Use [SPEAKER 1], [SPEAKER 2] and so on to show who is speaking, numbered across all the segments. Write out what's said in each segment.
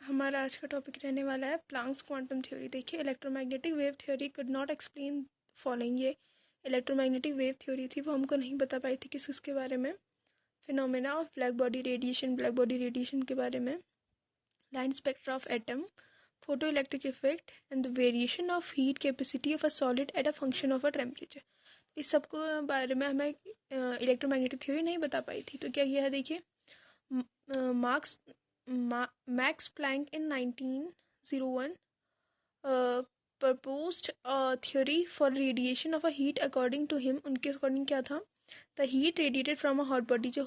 [SPEAKER 1] हमारा आज का टॉपिक रहने वाला है प्लांक्स क्वांटम थ्योरी। देखिए, electromagnetic wave theory could not explain following. ये इलेक्ट्रोमैग्नेटिक वेव थ्योरी थी, वो हमको नहीं बता पाई थी किसके बारे में। Phenomena of black body radiation के बारे में, line spectra of atom, photo electric effect and the variation of heat capacity of a solid at a function of a temperature. इस सब को बारे में हमें इलेक्ट्रोमैग्नेटिक थ्योरी नहीं बता पाई थी। तो क्या यह है, देखिए, marks Max Planck in 1901 proposed a theory for radiation of a heat. According to him, उनके अकॉर्डिंग क्या था, the heat radiated from a hot body, जो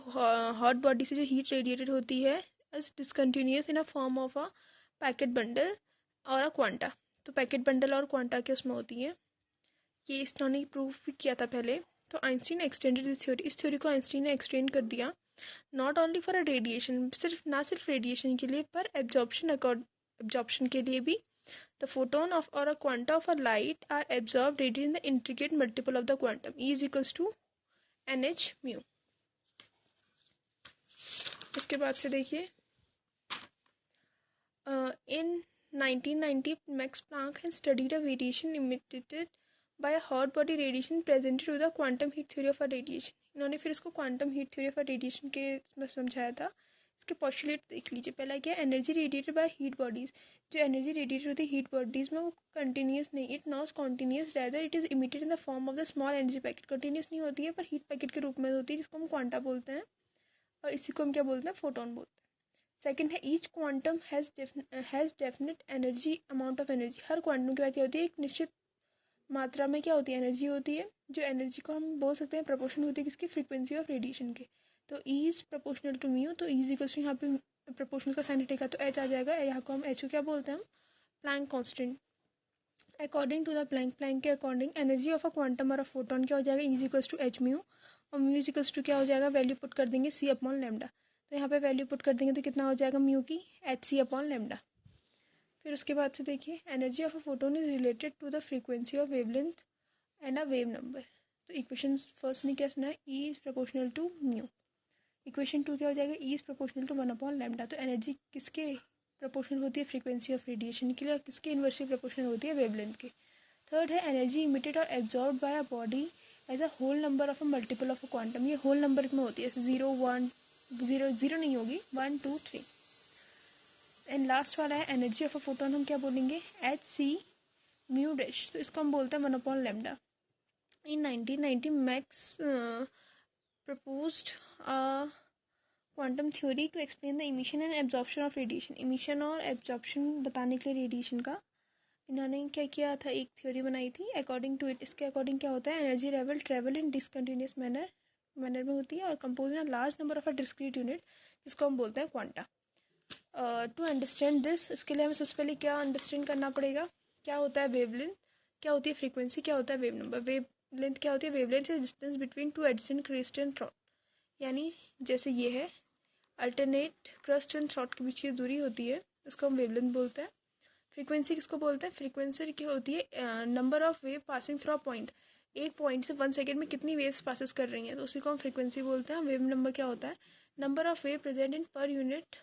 [SPEAKER 1] hot body से जो heat radiated होती है is discontinuous in a form of a packet bundle और a quanta। तो पैकेट बंडल और क्वांटा के उसमें होती है। ये इन्होंने प्रूफ भी किया था पहले। तो आइंस्टीन एक्सटेंडेड दिस थ्योरी, इस थ्योरी को आइंस्टीन ने एक्सटेंड कर दिया। Not only for a radiation, सिर्फ रेडिएशन के लिए, पर एब्जॉर्प्शन के लिए भी। द फोटोन ऑफ और a quanta of a light are absorb radiate in the intricate multiple of the quantum E is equals to NH mu. इसके बाद से देखिए, in 1990 Max Planck has studied a variation emitted by a hot body radiation presented to the quantum heat theory of a radiation। इन्होंने फिर इसको quantum heat theory of radiation के में समझाया था। इसके पोस्टुलेट देख लीजिए। पहला क्या, energy radiated by heat bodies. जो एनर्जी रेडिएटेड होती है हीट बॉडीज में, वो कंटिन्यूस नहीं, it not continuous, rather it is emitted in the form of the small energy packet. Continuous नहीं होती है, पर हीट पैकेट के रूप में होती है, जिसको हम क्वांटा बोलते हैं, और इसी को हम क्या बोलते हैं, फोटोन बोलते हैं। सेकंड है, each quantum has definite energy, amount of energy. Her quantum की बात क्या होती है, एक निश्चित मात्रा में क्या होती है, एनर्जी होती है। जो एनर्जी को हम बोल सकते हैं प्रोपोर्शन होती है किसकी, फ्रीक्वेंसी ऑफ रेडिएशन के। तो E is proportional to mu, तो ई इज इक्वल्स टू, यहाँ पे प्रोपोर्शनल का साइन हटेगा तो एच आ जाएगा। यहाँ को हम एच को क्या बोलते हैं, हम Planck constant. According to the Planck के according energy of a quantum और अ फोटोन क्या हो जाएगा, E is equals to H mu, और म्यू इज इक्वल्स टू क्या हो जाएगा, वैल्यू पुट कर देंगे सी अपॉन लेमडा। तो यहाँ पे वैल्यू पुट कर देंगे तो कितना हो जाएगा, म्यू की एच सी अपॉन लेमडा। फिर उसके बाद से देखिए, energy of a photon is related to the frequency of wavelength and a wave number. तो इक्वेशन फर्स्ट ने क्या सुना है, E is proportional to mu. Equation 2 क्या हो जाएगा, E is proportional to 1 upon lambda. तो एनर्जी किसके प्रोपोर्शनल होती है, फ्रीक्वेंसी ऑफ रेडिएशन के लिए, और किसके इन्वर्सली प्रोपोर्शनल होती है, वेवलेंथ के। थर्ड है, एनर्जी इमिटेड और absorb by a body as a whole number of a multiple of a quantum. ये होल नंबर में होती है, जैसे 0 1 0 0 नहीं होगी, 1 2 3। एंड लास्ट वाला है, एनर्जी ऑफ अ फोटोन हम क्या बोलेंगे, एच सी म्यू डैश। तो इसको हम बोलते हैं 1 upon lambda. In 1990, Max proposed a quantum theory to explain the emission and absorption of radiation। emission और absorption बताने के लिए रेडिएशन का इन्होंने क्या किया था, एक थ्योरी बनाई थी। अकॉर्डिंग टू इट, इसके अकॉर्डिंग क्या होता है, energy level travel in discontinuous manner में होती है, और compose in large number of a discrete unit, जिसको हम बोलते हैं क्वांटा। टू अंडरस्टैंड दिस, इसके लिए हमें सबसे पहले क्या अंडरस्टैंड करना पड़ेगा, क्या होता है वेवलेंथ, क्या होती है फ्रीक्वेंसी, क्या होता है वेव नंबर। वेव लेंथ क्या होती है, wavelength is distance between two adjacent crust and throat. यानी जैसे ये है, अल्टरनेट क्रस्ट एंड थ्रॉट के बीच की दूरी होती है, इसको हम वेवलेंथ बोलते हैं। फ्रीक्वेंसी किसको बोलते हैं, फ्रीक्वेंसी की होती है number of wave passing through a point. एक पॉइंट से 1 सेकेंड में कितनी वेव्स पासिस कर रही हैं, तो उसी को हम फ्रीक्वेंसी बोलते हैं। वेव नंबर क्या होता है, number of wave present in per unit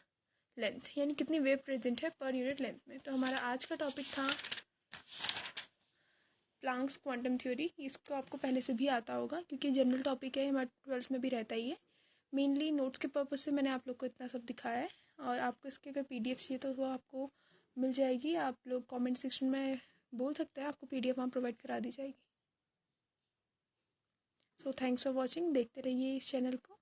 [SPEAKER 1] length, यानी कितनी वेव प्रेजेंट है पर यूनिट लेंथ में। तो हमारा आज का टॉपिक था प्लांक्स क्वांटम थ्योरी। इसको आपको पहले से भी आता होगा, क्योंकि जनरल टॉपिक है, हमारे 12th में भी रहता ही है। मेनली नोट्स के पर्पज़ से मैंने आप लोग को इतना सब दिखाया है, और आपको इसकी अगर PDF चाहिए तो वो आपको मिल जाएगी। आप लोग कमेंट सेक्शन में बोल सकते हैं, आपको PDF वहाँ प्रोवाइड करा दी जाएगी। सो थैंक्स फॉर वॉचिंग, देखते रहिए इस चैनल को।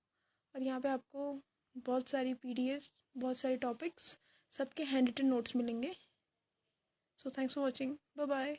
[SPEAKER 1] और यहाँ पे आपको बहुत सारी PDF, बहुत सारे टॉपिक्स, सबके हैंड रिटन नोट्स मिलेंगे। So thanks for watching, bye bye.